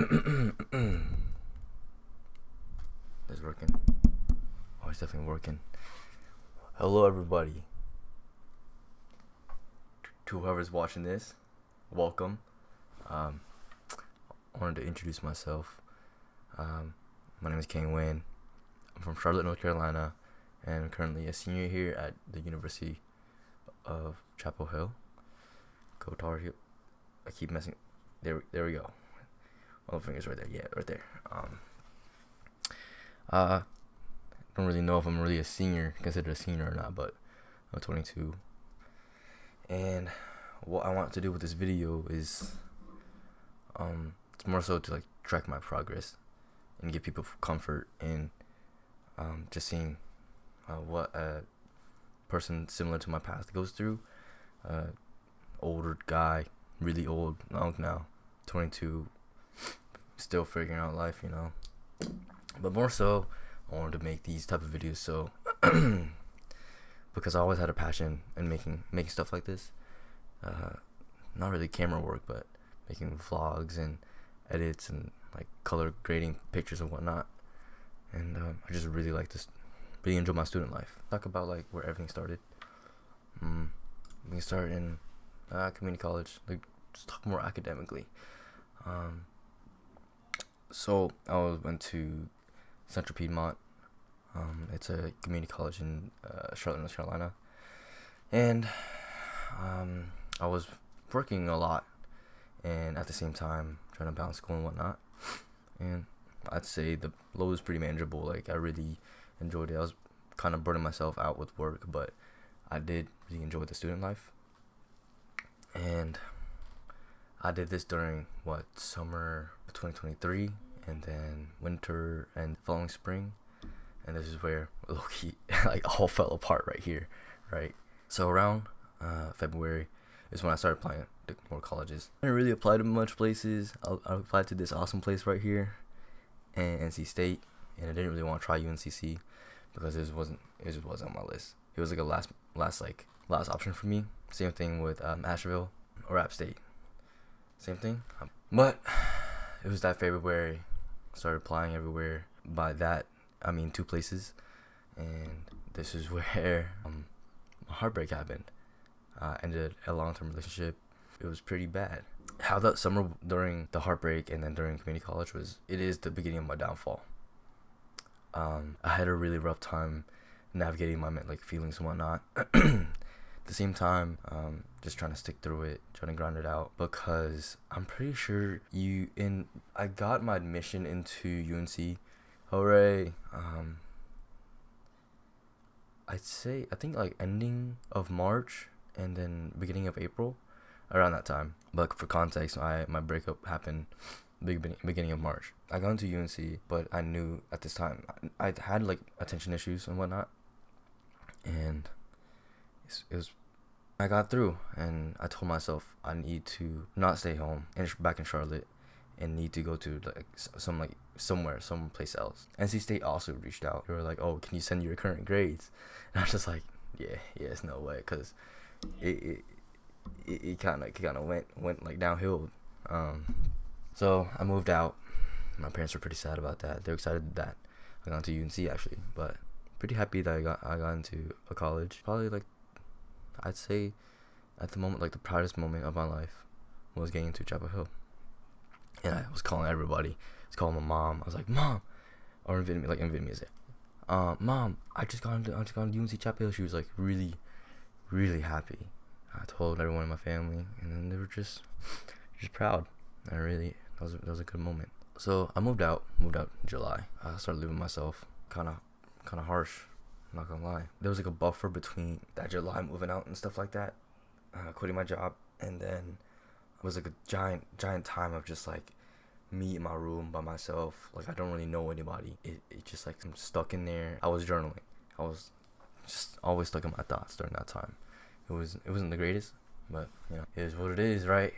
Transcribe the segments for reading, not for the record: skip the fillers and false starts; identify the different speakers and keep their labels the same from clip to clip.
Speaker 1: It's working. Oh, it's definitely working. Hello, everybody. To whoever's watching this, welcome. I wanted to introduce myself. My name is Kane Wayne. I'm from Charlotte, North Carolina, and I'm currently a senior here at the University of Chapel Hill. Go Tar Heel. I keep messing. There we go. My finger's right there. Yeah, right there. I don't really know if I'm really considered a senior or not, but I'm 22. And what I want to do with this video is, it's more so to like track my progress and give people comfort in just seeing what a person similar to my past goes through. Older guy, really old, now, 22, still figuring out life, But more so, I wanted to make these type of videos so because I always had a passion in making stuff like this. Not really camera work, but making vlogs and edits and like color grading pictures and whatnot. And I just really like this, really enjoy my student life. Talk about like where everything started. We can start in community college, like just talk more academically. So I went to Central Piedmont. It's a community college in Charlotte, North Carolina, and I was working a lot, and at the same time trying to balance school and whatnot. And I'd say the load was pretty manageable. Like I really enjoyed it. I was kind of burning myself out with work, but I did really enjoy the student life. And I did this during summer of 2023, and then winter and following spring. And this is where low-key like all fell apart right here, right? So around February is when I started applying to more colleges. I didn't really apply to much places. I applied to this awesome place right here, and NC State, and I didn't really want to try UNCC because it just wasn't on my list. It was like a last option for me. Same thing with Asheville or App State. Same thing. But it was that February. Started applying everywhere. By that, I mean 2 places, and this is where my heartbreak happened. Ended a long-term relationship. It was pretty bad. How that summer during the heartbreak and then during community college it is the beginning of my downfall. I had a really rough time navigating my feelings and whatnot. At the same time, just trying to stick through it, trying to grind it out, because I'm pretty sure I got my admission into UNC. Hooray! I think like ending of March and then beginning of April, around that time. But for context, my breakup happened beginning of March. I got into UNC, but I knew at this time I had like attention issues and whatnot, and I got through, and I told myself I need to not stay home and back in Charlotte, and need to go to someplace else. NC State also reached out. They were like, "Oh, can you send your current grades?" And I was just like, "Yeah, it's no way," because it kind of went like downhill. So I moved out. My parents were pretty sad about that. They're excited that I got into UNC actually, but pretty happy that I got into a college. Probably like I'd say at the moment, like the proudest moment of my life was getting into Chapel Hill. And I was calling everybody. I was calling my mom. I was like, "Mom," or in Vietnamese, "Mom, I just got into UNC Chapel Hill." She was like really, really happy. I told everyone in my family, and then they were just proud. That was a good moment. So I moved out in July. I started living myself. Kind of harsh. I'm not gonna lie. There was like a buffer between that July moving out and stuff like that, quitting my job, and then it was like a giant time of just like me in my room by myself. Like I don't really know anybody. It just like I'm stuck in there. I was journaling. I was just always stuck in my thoughts during that time. It wasn't the greatest, but it is what it is, right?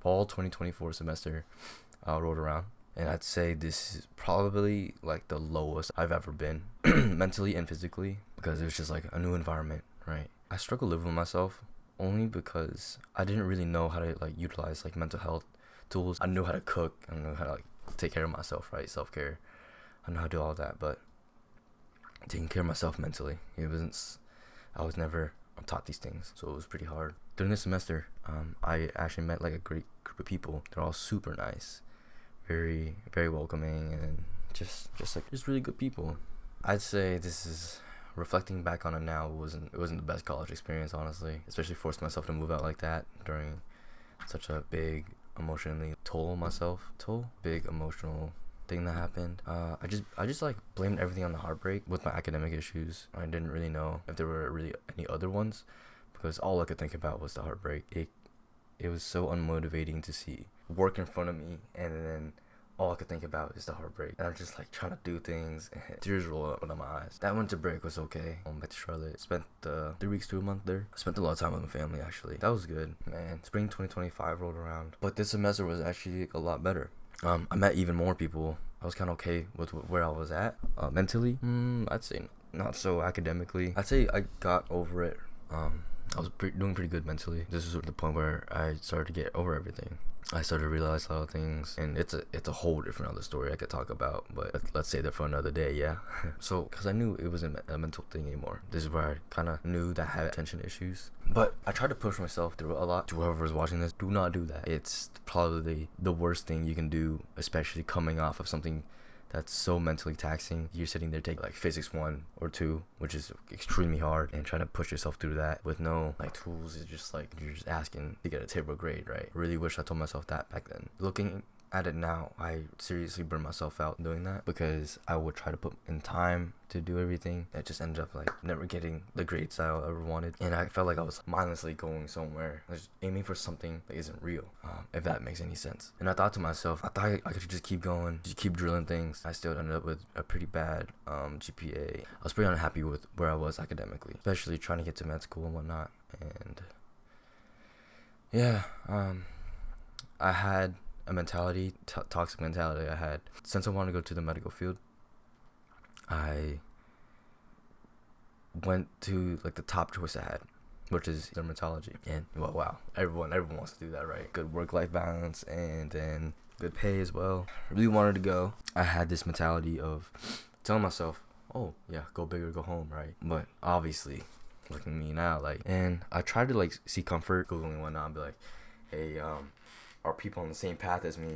Speaker 1: Fall 2024 semester rolled around, and I'd say this is probably like the lowest I've ever been mentally and physically, because it was just like a new environment, right? I struggle living with myself only because I didn't really know how to like utilize like mental health tools. I knew how to cook. I knew how to like take care of myself, right? Self-care. I know how to do all that, but taking care of myself mentally, I was never taught these things, so it was pretty hard. During this semester, I actually met like a great group of people. They're all super nice, very, very welcoming, and just really good people. I'd say this is, reflecting back on it now, it wasn't the best college experience, honestly. Especially forced myself to move out like that during such a big big emotional thing that happened. I just like blamed everything on the heartbreak with my academic issues. I didn't really know if there were really any other ones, because all I could think about was the heartbreak. It was so unmotivating to see work in front of me, and then all I could think about is the heartbreak. And I'm just like trying to do things, and tears roll up out of my eyes. That winter break was okay. I went back to Charlotte. Spent 3 weeks to a month there. I spent a lot of time with my family, actually. That was good, man. Spring 2025 rolled around, but this semester was actually a lot better. I met even more people. I was kind of okay with where I was at mentally. I'd say not so academically. I'd say I got over it. I was doing pretty good mentally. This is the point where I started to get over everything. I started to realize a lot of things, and it's a whole different other story I could talk about, but let's save that for another day, yeah? So, because I knew it wasn't a mental thing anymore. This is where I kind of knew that I had attention issues. But I tried to push myself through it a lot. To whoever's watching this, do not do that. It's probably the worst thing you can do, especially coming off of something that's so mentally taxing. You're sitting there taking like physics 1 or 2, which is extremely hard, and trying to push yourself through that with no like tools is just like you're just asking to get a terrible grade, right? I really wish I told myself that back then. Looking at it now, I seriously burned myself out doing that, because I would try to put in time to do everything. It just ended up like never getting the grades I ever wanted, and I felt like I was mindlessly going somewhere, just aiming for something that isn't real, if that makes any sense. And I thought to myself, I thought I could just keep going, just keep drilling things. I still ended up with a pretty bad GPA. I was pretty unhappy with where I was academically, especially trying to get to med school and whatnot. And yeah, I had a mentality, toxic mentality I had. Since I wanted to go to the medical field, I went to like the top choice I had, which is dermatology. And well, wow, everyone wants to do that, right? Good work-life balance, and then good pay as well. I really wanted to go. I had this mentality of telling myself, oh yeah, go big or go home, right? But obviously, look at me now, like, and I tried to like see comfort, Googling and whatnot, and be like, hey, are people on the same path as me,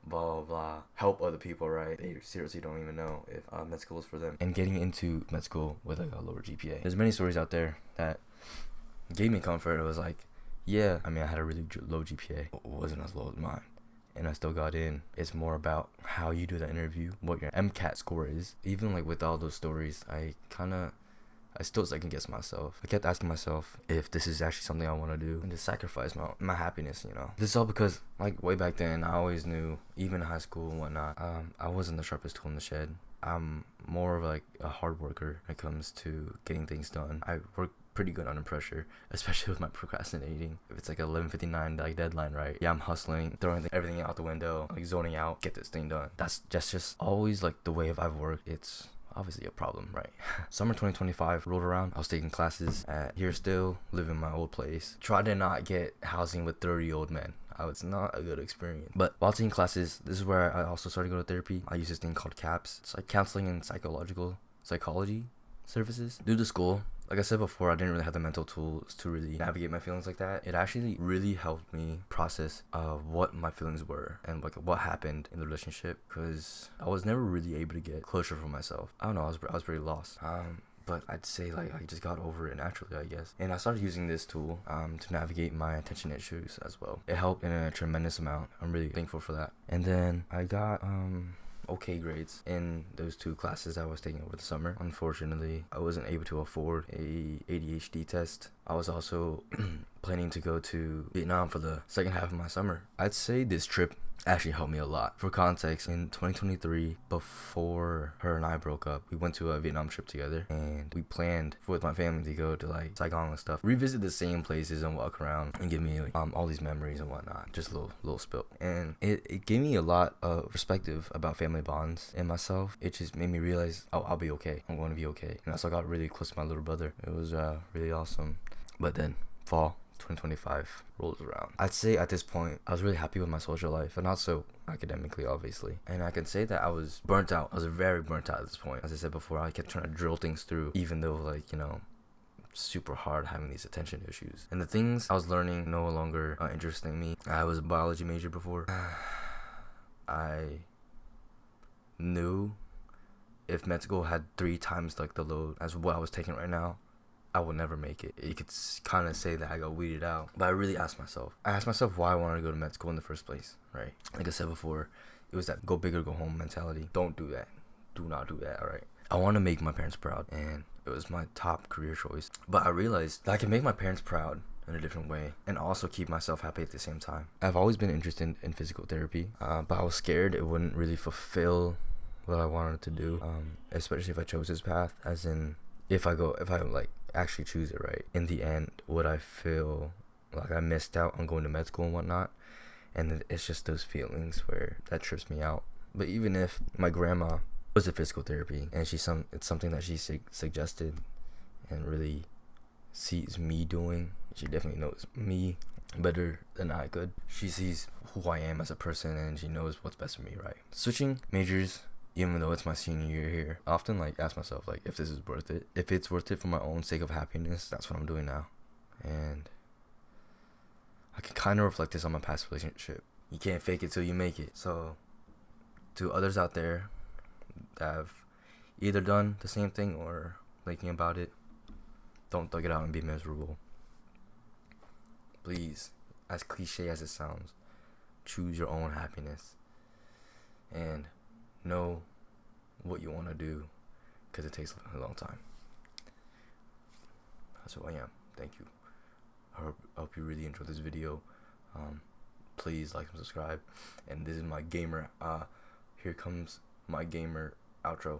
Speaker 1: blah blah blah, help other people, right? They seriously don't even know if med school is for them. And getting into med school with like a lower GPA, there's many stories out there that gave me comfort. It was like, yeah, I mean, I had a really low GPA, it wasn't as low as mine, and I still got in. It's more about how you do the interview, what your MCAT score is. Even like with all those stories, I still second guess myself. I kept asking myself if this is actually something I want to do, and to sacrifice my happiness, you know. This is all because like way back then, I always knew, even in high school and whatnot, I wasn't the sharpest tool in the shed. I'm more of like a hard worker when it comes to getting things done. I work pretty good under pressure, especially with my procrastinating. If it's like 11:59 like deadline, right? Yeah, I'm hustling, throwing everything out the window, like zoning out, get this thing done. That's just always like the way I've worked. It's obviously a problem, right? Summer 2025 rolled around. I was taking classes at Here Still, living in my old place. Tried to not get housing with 30 old men. It's not a good experience. But while taking classes, this is where I also started to go to therapy. I use this thing called CAPS. It's like counseling and psychology services. Due to school, like I said before, I didn't really have the mental tools to really navigate my feelings like that. It actually really helped me process what my feelings were and like what happened in the relationship, because I was never really able to get closure for myself. I don't know, I was pretty lost. But I'd say like I just got over it naturally, I guess. And I started using this tool to navigate my attention issues as well. It helped in a tremendous amount. I'm really thankful for that. And then I got okay grades in those 2 classes I was taking over the summer. Unfortunately, I wasn't able to afford a ADHD test. I was also planning to go to Vietnam for the second half of my summer. I'd say this trip actually helped me a lot. For context, in 2023, before her and I broke up, we went to a Vietnam trip together, and we planned with my family to go to like Saigon and stuff, revisit the same places and walk around and give me like, all these memories and whatnot. Just a little spill, and it gave me a lot of perspective about family bonds and myself. It just made me realize, oh, I'll be okay. I'm going to be okay. And I also got really close to my little brother. It was really awesome. But then fall 2025 rolls around. I'd say at this point, I was really happy with my social life, but not so academically, obviously. And I can say that I was burnt out. I was very burnt out at this point. As I said before, I kept trying to drill things through, even though, like, you know, super hard having these attention issues. And the things I was learning no longer interesting me. I was a biology major before. I knew if med school had 3 times like the load as what I was taking right now, I would never make it. You could kind of say that I got weeded out. But I really asked myself why I wanted to go to med school in the first place, right? Like I said before, it was that go big or go home mentality. Don't do that. Do not do that, alright? I want to make my parents proud, and it was my top career choice. But I realized that I can make my parents proud in a different way and also keep myself happy at the same time. I've always been interested in physical therapy, but I was scared it wouldn't really fulfill what I wanted to do, especially if I chose this path, as in if I like actually choose it, right? In the end, would I feel like I missed out on going to med school and whatnot? And it's just those feelings where that trips me out. But even if my grandma was a physical therapy and it's something that she suggested and really sees me doing, she definitely knows me better than I could. She sees who I am as a person and she knows what's best for me, right? Switching majors, even though it's my senior year here, I often like ask myself like if this is worth it. If it's worth it for my own sake of happiness, that's what I'm doing now. And I can kind of reflect this on my past relationship. You can't fake it till you make it. So to others out there that have either done the same thing or thinking about it, don't thug it out and be miserable. Please, as cliche as it sounds, choose your own happiness and know what you want to do, because it takes a long time. That's who I am. Thank you. I hope you really enjoyed this video. Please like and subscribe. And this is my gamer. Here comes my gamer outro.